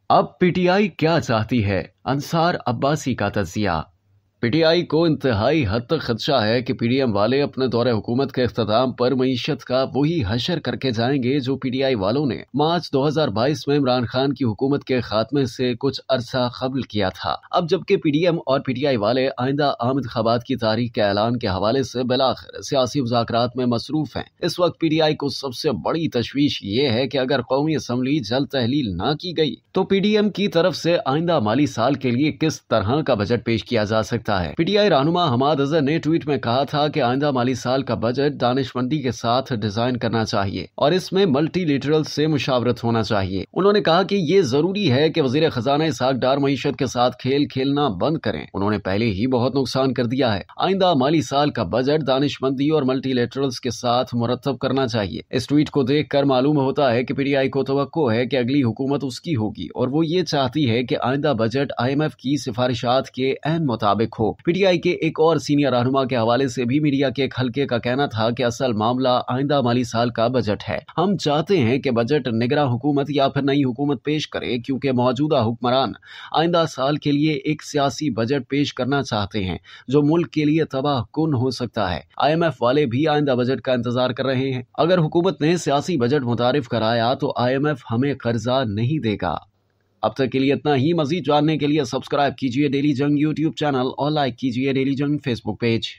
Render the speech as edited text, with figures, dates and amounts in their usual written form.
अब पीटीआई क्या चाहती है? अंसार अब्बासी का तज्जिया। पीटीआई को इंतहाई हद तक खदशा है कि पीडीएम वाले अपने दौरे हुकूमत के इख्तिताम पर मईशत का वही हशर करके जाएंगे जो पीटीआई वालों ने मार्च 2022 में इमरान खान की हुकूमत के खात्मे से कुछ अरसा कबल किया था। अब जबकि पीडीएम और पीटीआई वाले आइंदा आम इंतखाबात की तारीख के ऐलान के हवाले से बिलाखिर सियासी मुज़ाकरात में मसरूफ हैं। इस वक्त पीटीआई को सबसे बड़ी तशवीश ये है कि अगर कौमी असम्बली जल्द तहलील न की गई तो पीडीएम की तरफ से आइंदा माली साल के लिए किस तरह का बजट पेश किया जा सकता है। पीटीआई रहनुमा हमाद अजहर ने ट्वीट में कहा था कि आइंदा माली साल का बजट दानिशमंदी के साथ डिजाइन करना चाहिए और इसमें मल्टीलेटरल से मुशावरत होना चाहिए। उन्होंने कहा कि ये जरूरी है कि वजीर खजाना इसहाक डार मईशत के साथ खेल खेलना बंद करें। उन्होंने पहले ही बहुत नुकसान कर दिया है। आइंदा माली साल का बजट दानिशमंदी और मल्टीलेटरल्स के साथ मुरतब करना चाहिए। इस ट्वीट को देख कर मालूम होता है कि पीटीआई को तवक्को है कि अगली हुकूमत उसकी होगी और वो ये चाहती है कि आइंदा बजट IMF की सिफारिशात के ऐन मुताबिक हो। पीटीआई के एक और सीनियर रहनुमा के हवाले से भी मीडिया के एक हल्के का कहना था कि असल मामला आइंदा माली साल का बजट है। हम चाहते हैं कि बजट निगरां हुकूमत या फिर नई हुकूमत पेश करे, क्योंकि मौजूदा हुक्मरान आइंदा साल के लिए एक सियासी बजट पेश करना चाहते हैं जो मुल्क के लिए तबाह कुन हो सकता है। IMF वाले भी आइंदा बजट का इंतजार कर रहे हैं। अगर हुकूमत ने सियासी बजट मुतारिफ कराया तो IMF हमें कर्जा नहीं देगा। अब तक के लिए इतना ही। मजीद जानने के लिए सब्सक्राइब कीजिए डेली जंग यूट्यूब चैनल और लाइक कीजिए डेली जंग फेसबुक पेज।